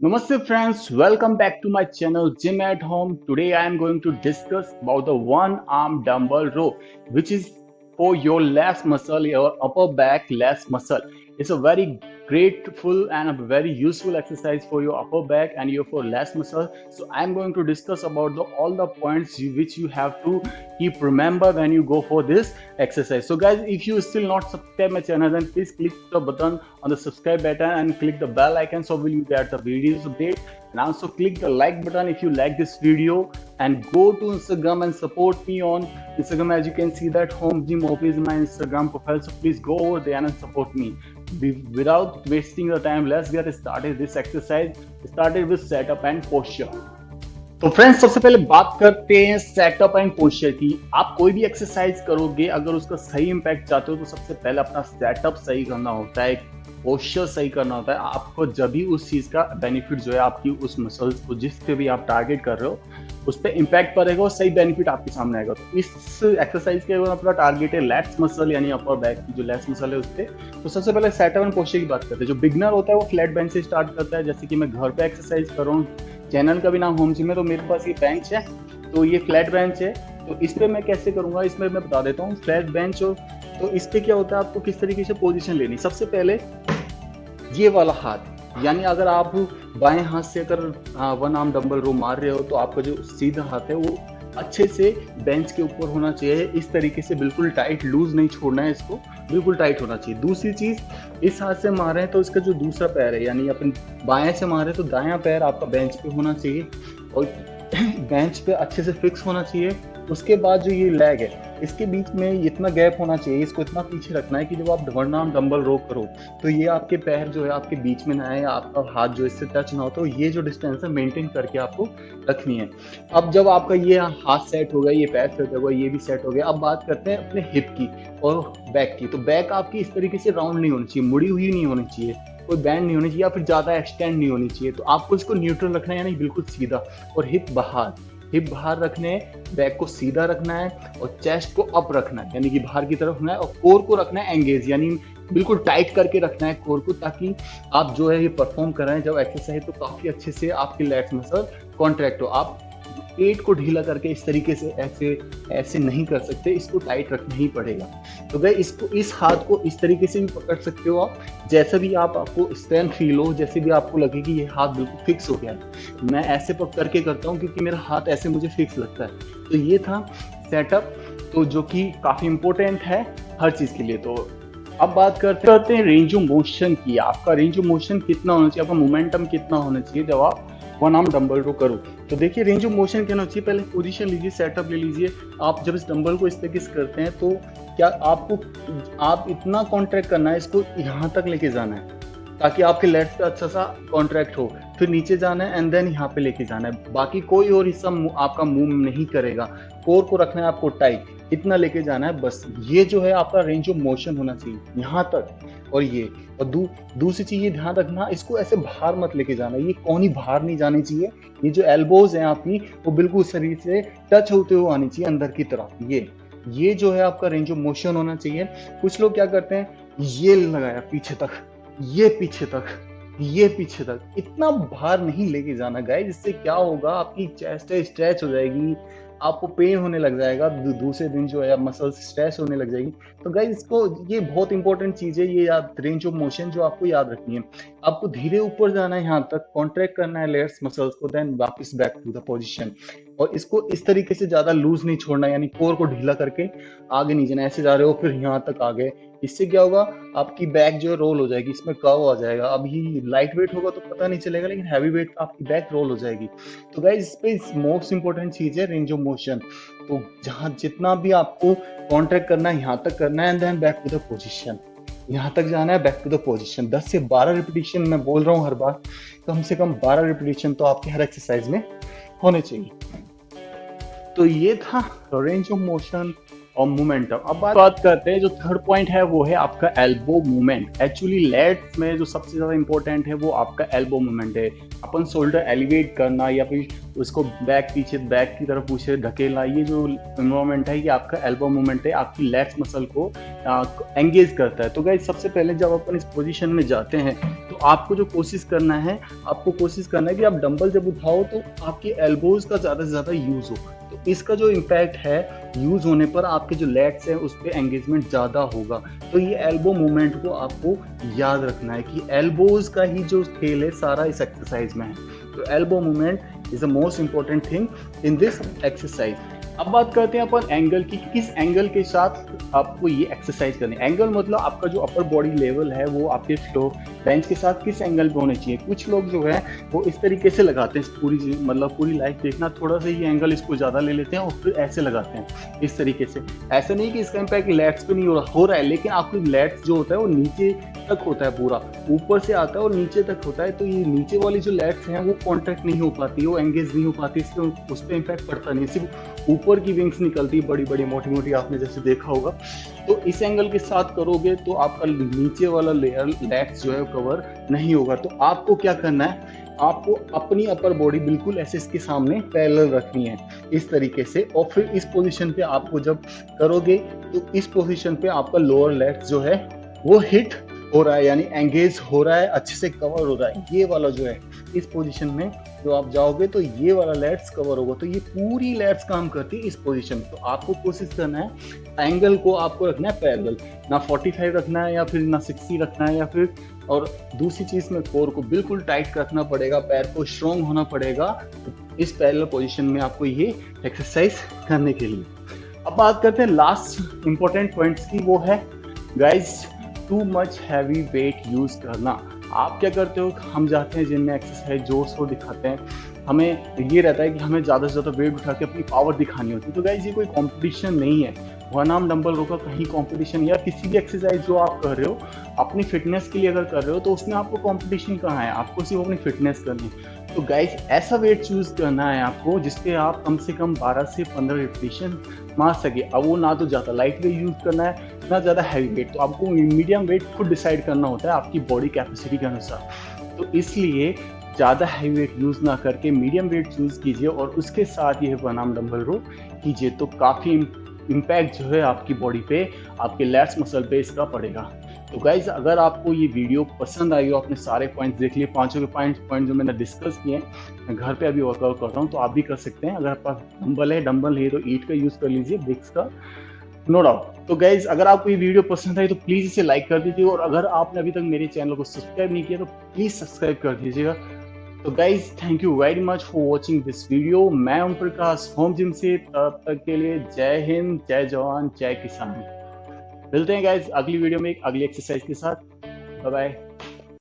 Namaste friends, welcome back to my channel Gym at Home. Today I am going to discuss about the one arm dumbbell row which is for your lats muscle, your upper back lats muscle. It's a very grateful and a very useful exercise for your upper back and your for lats muscle. So I am going to discuss about all the points which you have to keep remember when you go for this exercise. So guys, if you still not subscribe my channel, then please click the button on the subscribe button and click the bell icon so will you get the videos update, and also click the like button if you like this video, and go to Instagram and support me on Instagram. As you can see that Home Gym OP is my Instagram profile, so please go over there and support me. Without wasting the time, let's get started this exercise. Started with setup and posture. तो friends, सबसे पहले बात करते हैं setup and posture की। आप कोई भी एक्सरसाइज करोगे, अगर उसका सही इंपैक्ट चाहते हो तो सबसे पहले अपना सेटअप सही करना होता है, पोस्चर सही करना होता है। आपको जब भी उस चीज का बेनिफिट जो है आपकी उस मसल्स को जिस पे भी आप टारगेट कर रहे हो उस पर इम्पैक्ट पड़ेगा और सही बेनिफिट आपके सामने आएगा। तो इस एक्सरसाइज के अपना टारगेट है लैट्स मसल यानी अपर बैक की जो लैट्स मसल है उस पर। तो सबसे पहले सेटअप एंड पोस्चर की बात करते हैं। जो बिगनर होता है वो फ्लैट बेंच से स्टार्ट करता है। जैसे कि मैं घर पे एक्सरसाइज कर रहा हूँ, चैनल का भी नाम होम जिम है, तो मेरे पास ये बेंच है, तो ये फ्लैट बेंच है। तो इस पे मैं कैसे करूंगा, इसमें मैं बता देता हूँ। फ्लैट बेंच हो तो इस पे क्या होता है, आपको किस तरीके से पोजीशन लेनी। सबसे पहले ये वाला हाथ, यानी अगर आप बाएं हाथ से अगर वन आर्म डंबल रो मार रहे हो तो आपका जो सीधा हाथ है वो अच्छे से बेंच के ऊपर होना चाहिए। इस तरीके से बिल्कुल टाइट, लूज नहीं छोड़ना है, इसको बिल्कुल टाइट होना चाहिए। दूसरी चीज, इस हाथ से मार रहे हैं तो इसका जो दूसरा पैर है, यानी अपन बाएं से मार रहे हैं तो दायां पैर आपका बेंच पे होना चाहिए और बेंच पे अच्छे से फिक्स होना चाहिए। उसके बाद जो ये लेग है, इसके बीच में इतना गैप होना चाहिए, इसको इतना पीछे रखना है कि जब आप वन आर्म डंबल रो करो तो ये आपके पैर जो है आपके बीच में ना आए, आपका हाथ जो इससे टच ना हो। तो ये जो डिस्टेंस है मेंटेन करके आपको रखनी है। अब जब आपका ये हाथ सेट हो गया, ये पैर सेट हो गया, ये भी सेट हो गया, अब बात करते हैं अपने हिप की और बैक की। तो बैक आपकी इस तरीके से राउंड नहीं होनी चाहिए, मुड़ी हुई नहीं होनी चाहिए, कोई बैंड नहीं होनी चाहिए या फिर ज्यादा एक्सटेंड नहीं होनी चाहिए। तो आपको इसको न्यूट्रल रखना है, यानी बिल्कुल सीधा। और हिप बाहर रखने हैं, बैक को सीधा रखना है और चेस्ट को अप रखना है, यानी कि बाहर की तरफ रखना है। और कोर को रखना है एंगेज, यानी बिल्कुल टाइट करके रखना है कोर को, ताकि आप जो है ये परफॉर्म कर रहे हैं जब एक्सरसाइज तो काफी अच्छे से आपकी लैट्स मसल कॉन्ट्रैक्ट हो। आप पेट को ढीला करके इस तरीके से ऐसे नहीं कर सकते, इसको टाइट रखना ही पड़ेगा। तो गए इसको, इस हाथ को इस तरीके से भी पकड़ सकते हो आप, जैसे भी आपको स्ट्रेंथ फील हो, जैसे भी आपको लगे कि ये हाथ बिल्कुल फिक्स हो गया है। मैं ऐसे पकड़ के करता हूँ क्योंकि मेरा हाथ ऐसे मुझे फिक्स लगता है। तो ये था सेटअप, तो जो कि काफी इंपॉर्टेंट है हर चीज के लिए। तो अब बात करते हैं रेंज ऑफ मोशन की। आपका रेंज ऑफ मोशन कितना होना चाहिए, आपका मोमेंटम कितना होना चाहिए जब आप वन आर्म डंबल रो करो। तो देखिए रेंज ऑफ मोशन क्या होना चाहिए। पहले पोजीशन लीजिए, सेटअप ले लीजिए। आप जब इस डंबल को इस तरीके से करते हैं तो क्या आप इतना कॉन्ट्रैक्ट करना है, इसको यहाँ तक लेके जाना है ताकि आपके लेट्स पे अच्छा सा कॉन्ट्रैक्ट हो। फिर नीचे जाना है एंड देन यहाँ पे लेके जाना है। बाकी कोई और हिस्सा आपका मूव नहीं करेगा। कोर को रखना है आपको टाइट, इतना लेके जाना है बस। ये जो है आपका रेंज ऑफ मोशन होना चाहिए यहाँ तक। और ये और दूसरी चीज ये ध्यान रखना, इसको ऐसे बाहर मत लेके जाना, ये कोहनी बाहर नहीं जानी चाहिए। ये जो एल्बोज हैं आपकी वो बिल्कुल शरीर से टच होते हुए आनी चाहिए अंदर की तरफ। ये जो है आपका रेंज ऑफ मोशन होना चाहिए। कुछ लोग क्या करते हैं, ये लगाया पीछे तक, ये पीछे तक, ये पीछे तक, इतना बाहर नहीं लेके जाना गाइस। इससे क्या होगा, आपकी चेस्ट स्ट्रेच हो जाएगी, आपको पेन होने लग जाएगा, दूसरे दिन जो है मसल्स स्ट्रेच होने लग जाएगी। तो गाइस इसको, ये बहुत इंपॉर्टेंट चीज है, ये याद, रेंज ऑफ मोशन जो आपको याद रखनी है। आपको धीरे ऊपर जाना है, यहाँ तक कॉन्ट्रैक्ट करना है लेट्स मसल्स को, देन वापस बैक टू द पोजीशन। और इसको इस तरीके से ज्यादा लूज नहीं छोड़ना, यानी कोर को ढीला करके आगे नहीं जाना। ऐसे जा रहे हो फिर यहाँ तक आ गए, इससे क्या होगा, आपकी बैक जो है रोल हो जाएगी, इसमें कर्व आ जाएगा। अब ये लाइट वेट होगा तो पता नहीं चलेगा, लेकिन हैवी वेट आपकी बैक रोल हो जाएगी। तो गाइस इस पे मोस्ट इंपॉर्टेंट चीज है रेंज ऑफ मोशन। तो जहां जितना भी आपको कॉन्ट्रैक्ट करना है यहाँ तक करना है and then back to the position, यहाँ तक जाना है, बैक टू द पोजीशन। 10 से 12 रिपीटिशन मैं बोल रहा हूँ हर बार, कम से कम 12 रिपीटिशन तो आपके हर एक्सरसाइज में होने चाहिए। तो ये था रेंज ऑफ मोशन और मोमेंटम। अब बात करते हैं, जो थर्ड पॉइंट है वो है आपका एल्बो मूवमेंट। एक्चुअली लेट्स में जो सबसे ज्यादा इंपॉर्टेंट है वो आपका एल्बो मूवमेंट है। अपन शोल्डर एलिवेट करना या फिर उसको बैक की तरफ पीछे ढकेलना, ये जो मूवमेंट है ये आपका एल्बो मूवमेंट है, आपकी लेट्स मसल को एंगेज करता है। तो गाइस सबसे पहले जब अपन इस पोजीशन में जाते हैं तो आपको जो कोशिश करना है, आपको कोशिश करना है कि आप डंबल जब उठाओ तो आपके एल्बोज का ज़्यादा से ज़्यादा यूज़ हो। तो इसका जो इम्पैक्ट है यूज़ होने पर आपके जो लेग्स हैं उस पर एंगेजमेंट ज़्यादा होगा। तो ये एल्बो मूवमेंट को आपको याद रखना है कि एल्बोज का ही जो खेल है सारा इस एक्सरसाइज में है। तो elbow movement is the most important thing in this exercise. अब बात करते हैं अपन एंगल की, किस एंगल के साथ आपको ये एक्सरसाइज करनी है। एंगल मतलब आपका जो अपर बॉडी लेवल है वो आपके फ्लोर बेंच के साथ किस एंगल पे होने चाहिए। कुछ लोग जो है वो इस तरीके से लगाते हैं, पूरी लाइफ देखना, थोड़ा सा ये एंगल इसको ज़्यादा ले लेते हैं और फिर ऐसे लगाते हैं इस तरीके से। ऐसा नहीं कि इसका इम्पैक्ट लैट्स पे नहीं हो रहा है, लेकिन आपको लैट्स जो होता है वो नीचे तक होता है, पूरा ऊपर से आता है और नीचे तक होता है। तो ये नीचे वाली जो लैट्स हैं वो कॉन्ट्रैक्ट नहीं हो पाती, वो एंगेज नहीं हो पाती, इसलिए उस पर इम्पैक्ट पड़ता नहीं, सिर्फ ऊपर की विंग्स निकलती है बड़ी बड़ी मोटी मोटी, आपने जैसे देखा होगा। तो इस एंगल के साथ करोगे तो आपका नीचे वाला लेयर लैट्स जो है कवर नहीं होगा। तो आपको क्या करना है, आपको अपनी अपर बॉडी बिल्कुल ऐसे इसके सामने पैरेलल रखनी है इस तरीके से, और फिर इस पोजीशन पे आपको जब करोगे तो इस पोजीशन पे आपका लोअर लैट्स जो है वो हिट हो रहा है, यानी एंगेज हो रहा है, अच्छे से कवर हो रहा है। ये वाला जो है इस पोजीशन में जो आप जाओगे तो ये वाला लैट्स कवर होगा। तो ये पूरी लैट्स काम करती है इस पोजीशन में। तो आपको कोशिश करना है एंगल को आपको रखना है पैरेलल, ना 45 रखना है या फिर ना 60 रखना है या फिर, और दूसरी चीज में कोर को बिल्कुल टाइट रखना पड़ेगा, पैर को स्ट्रॉन्ग होना पड़ेगा इस पैरेलल पोजीशन में आपको ये एक्सरसाइज करने के लिए। अब बात करते हैं लास्ट इंपॉर्टेंट पॉइंट्स की, वो है guys too much heavy weight use करना। आप क्या करते हो, हम जाते हैं जिम में, एक्सरसाइज जोर शोर दिखाते हैं, हमें ये रहता है कि हमें ज़्यादा से ज़्यादा वेट उठा के अपनी पावर दिखानी होती है। तो गाइज ये कोई कंपटीशन नहीं है, वन आर्म डंबल रो का कहीं कंपटीशन, या किसी भी एक्सरसाइज जो आप कर रहे हो अपनी फिटनेस के लिए अगर कर रहे हो तो उसमें आपको कंपटीशन कहाँ है, आपको सिर्फ अपनी फिटनेस करनी है। तो गाइज ऐसा वेट चूज करना है आपको जिसपे आप कम से कम 12 से 15 रिपीटेशन मार सके। अब वो ना तो ज़्यादा लाइट वेट यूज करना है ना ज़्यादा हैवी वेट, तो आपको मीडियम वेट खुद डिसाइड करना होता है आपकी बॉडी कैपेसिटी के अनुसार। तो इसलिए ज़्यादा हैवी वेट यूज़ ना करके मीडियम वेट चूज़ कीजिए और उसके साथ ये वन आर्म डंबल रो कीजिए, तो काफ़ी इम्पैक्ट जो है आपकी बॉडी पे, आपके लैट्स मसल पे इसका पड़ेगा। तो गाइज अगर आपको ये वीडियो पसंद आई हो, आपने सारे पॉइंट्स देख लिए, पांचों के पॉइंट जो मैंने डिस्कस किए हैं, मैं घर पे अभी वर्कआउट कर रहा हूँ, तो आप भी कर सकते हैं। अगर आपके पास डंबल है तो ईट का यूज़ कर लीजिए, ब्रिक्स का, नो डाउट। तो गाइज अगर आपको ये वीडियो पसंद आई तो प्लीज़ इसे लाइक कर दीजिए, और अगर आपने अभी तक मेरे चैनल को सब्सक्राइब नहीं किया तो प्लीज़ सब्सक्राइब कर दीजिएगा। तो guys thank you very much for watching this video. मैं ओम प्रकाश होम जिम से, तब तक के लिए जय हिंद, जय जवान, जय किसान। मिलते हैं गाइज अगली वीडियो में एक अगली एक्सरसाइज के साथ। Bye bye.